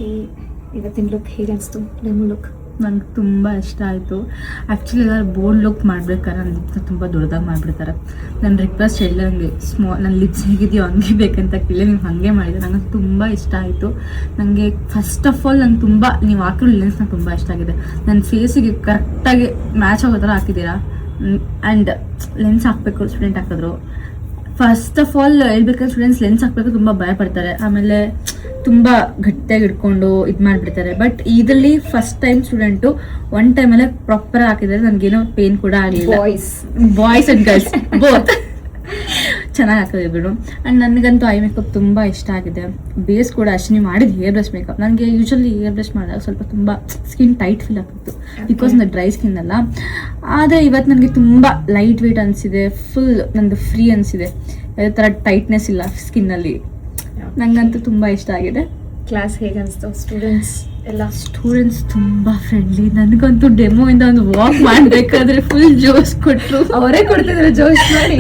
Okay, ಇವತ್ತಿನ look ಹೇಗೆ ಅನಿಸ್ತು? ಡೆಮೋ ಲುಕ್ ನಂಗೆ ತುಂಬ ಇಷ್ಟ ಆಯಿತು. ಆ್ಯಕ್ಚುಲಿ ಎಲ್ಲ ಬೋಲ್ಡ್ ಲುಕ್ ಮಾಡ್ಬೇಕಾರೆ ನನ್ನ ಲಿಪ್ಸ್ನ ತುಂಬ ದೊಡ್ಡದಾಗಿ ಮಾಡಿಬಿಡ್ತಾರೆ. ನನ್ನ ರಿಕ್ವೆಸ್ಟ್ ಎಲ್ಲ ನನಗೆ ನನ್ನ ಲಿಪ್ಸ್ ಹೇಗಿದೆಯೋ ಹಂಗೆ ಬೇಕಂತ ಕೇಳಿ ನೀವು ಹಾಗೆ ಮಾಡಿದೆ. ನನಗೆ ತುಂಬ ಇಷ್ಟ ಆಯಿತು. ನನಗೆ ಫಸ್ಟ್ ಆಫ್ ಆಲ್ ನಂಗೆ ತುಂಬ ನೀವು ಹಾಕಿರೋ ಲೆನ್ಸ್ ನಂಗೆ ತುಂಬ ಇಷ್ಟ ಆಗಿದೆ. ನನ್ನ ಫೇಸಿಗೆ ಕರೆಕ್ಟಾಗಿ ಮ್ಯಾಚ್ ಆಗೋ ಥರ ಹಾಕಿದ್ದೀರಾ. ಆ್ಯಂಡ್ ಲೆನ್ಸ್ ಹಾಕಬೇಕು ಸ್ಟೂಡೆಂಟ್ ಹಾಕಿದ್ರು. ಫಸ್ಟ್ ಆಫ್ ಆಲ್ ಹೇಳ್ಬೇಕಾದ್ರೆ ಸ್ಟೂಡೆಂಟ್ಸ್ ಲೆನ್ಸ್ ಹಾಕ್ಬೇಕು ತುಂಬ ಭಯ ಪಡ್ತಾರೆ, ಆಮೇಲೆ ತುಂಬ ಗಟ್ಟಿಯಾಗಿ ಇಟ್ಕೊಂಡು ಇದು ಮಾಡಿಬಿಡ್ತಾರೆ. ಬಟ್ ಇದರಲ್ಲಿ ಫಸ್ಟ್ ಟೈಮ್ ಸ್ಟೂಡೆಂಟು ಒನ್ ಟೈಮಲ್ಲೇ ಪ್ರಾಪರ್ ಹಾಕಿದ್ದಾರೆ. ನನಗೇನೋ ಪೇನ್ ಕೂಡ ಆಗಲಿಲ್ಲ. ಬಾಯ್ಸ್ ಆ್ಯಂಡ್ ಗರ್ಲ್ಸ್ ಬೋತ್ ಚೆನ್ನಾಗಿ ಹಾಕಿದೆ ಬಿಡು. ಆ್ಯಂಡ್ ನನಗಂತೂ ಐ ಮೇಕಪ್ ತುಂಬ ಇಷ್ಟ ಆಗಿದೆ. ಬೇಸ್ ಕೂಡ ಅಷ್ಟೇ ನೀವು ಮಾಡಿದ ಹೇರ್ ಬ್ರಷ್ ಮೇಕಪ್. ನನಗೆ ಯೂಶಲಿ ಹೇರ್ ಬ್ರಷ್ ಮಾಡಿದಾಗ ಸ್ವಲ್ಪ ತುಂಬ ಸ್ಕಿನ್ ಟೈಟ್ ಫೀಲ್ ಆಗ್ತಿತ್ತು, ಬಿಕಾಸ್ ನನ್ನ ಡ್ರೈ ಸ್ಕಿನ್ ಅಲ್ಲ. ಆದರೆ ಇವತ್ತು ನನಗೆ ತುಂಬ ಲೈಟ್ ವೇಟ್ ಅನಿಸಿದೆ, ಫುಲ್ ನಂದು ಫ್ರೀ ಅನಿಸಿದೆ. ಯಾವುದೇ ಥರ ಟೈಟ್ನೆಸ್ ಇಲ್ಲ ಸ್ಕಿನ್ನಲ್ಲಿ. ನಂಗಂತೂ ತುಂಬ ಇಷ್ಟ ಆಗಿದೆ. ಕ್ಲಾಸ್ ಹೇಗೆ ಅನಿಸ್ತು? ಸ್ಟೂಡೆಂಟ್ಸ್ ತುಂಬ ಫ್ರೆಂಡ್ಲಿ. ನನಗಂತೂ ಡೆಮೋ ಇಂದ ಒಂದು ವಾಕ್ ಮಾಡಬೇಕಾದ್ರೆ ಫುಲ್ ಜೋಶ್ ಕೊಟ್ಟರು. ಅವರೇ ಕೊಡ್ತಿದ್ರು ಜೋಶ್ ಮಾಡಿ.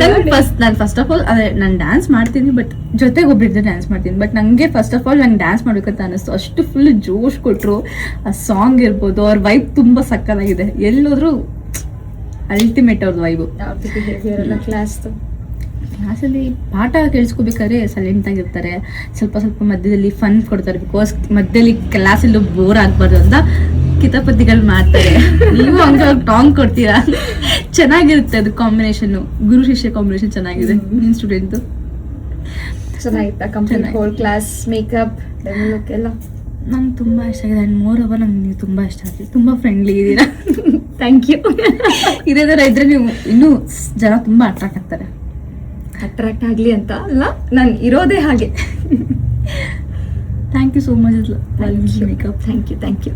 ನಾನು ಫಸ್ಟ್ ಆಫ್ ಆಲ್ ಅದೇ ನಾನು ಡ್ಯಾನ್ಸ್ ಮಾಡ್ತೀನಿ, ಬಟ್ ಜೊತೆಗೆ ಒಬ್ಬರಿದ್ದೆ ಡ್ಯಾನ್ಸ್ ಮಾಡ್ತೀನಿ. ಬಟ್ ನನಗೆ ಫಸ್ಟ್ ಆಫ್ ಆಲ್ ನಂಗೆ ಡ್ಯಾನ್ಸ್ ಮಾಡ್ಬೇಕಂತ ಅನಿಸ್ತು. ಅಷ್ಟು ಫುಲ್ ಜೋಶ್ ಕೊಟ್ಟರು. ಆ ಸಾಂಗ್ ಇರ್ಬೋದು, ಅವ್ರ ವೈಬ್ ತುಂಬ ಸಕ್ಕತ್ತಾಗಿದೆ. ಎಲ್ಲೋದ್ರೂ ಅಲ್ಟಿಮೇಟ್ ಅವ್ರದ್ದು ವೈಬು. ಕ್ಲಾಸಲ್ಲಿ ಪಾಠ ಕೇಳಿಸ್ಕೋಬೇಕಾದ್ರೆ ಸೈಲೆಂಟ್ ಆಗಿರ್ತಾರೆ, ಸ್ವಲ್ಪ ಮಧ್ಯದಲ್ಲಿ ಫನ್ ಕೊಡ್ತಾರೆ. ಬಿಕಾಸ್ ಮಧ್ಯದಲ್ಲಿ ಕ್ಲಾಸಲ್ಲೂ ಬೋರ್ ಆಗಬಾರ್ದು ಅಂತ ಕಿತಾಪತಿಗಳು ಮಾಡ್ತಾರೆ. ನೀವು ಹಂಗೆ ಟಾಂಗ್ ಕೊಡ್ತೀರಾ, ಚೆನ್ನಾಗಿರುತ್ತೆ ಅದು ಕಾಂಬಿನೇಷನ್ನು. ಗುರು ಶಿಷ್ಯ ಕಾಂಬಿನೇಷನ್ ಚೆನ್ನಾಗಿದೆ. ನಿಮ್ಮ ಸ್ಟೂಡೆಂಟು ಚೆನ್ನಾಗಿತ್ತಾ? Complete whole class makeup look ಎಲ್ಲ ನಂಗೆ ತುಂಬ ಇಷ್ಟ ಆಗಿದೆ. ಆ್ಯಂಡ್ ಮೋರ್ ಓವರ್ ನಂಗೆ ನೀವು ತುಂಬ ಇಷ್ಟ ಆಗಿದೆ. ತುಂಬ ಫ್ರೆಂಡ್ಲಿ ಇದ್ದೀರಾ. Thank you. ಇದೇ ಥರ ಇದ್ದರೆ ನೀವು ಇನ್ನೂ ಜನ ತುಂಬ ಅಟ್ರಾಕ್ಟ್ ಆಗ್ತಾರೆ. ಅಟ್ರಾಕ್ಟ್ ಆಗಲಿ ಅಂತ ಅಲ್ಲ, ನಾನು ಇರೋದೇ ಹಾಗೆ. Thank you so much makeup. Thank you.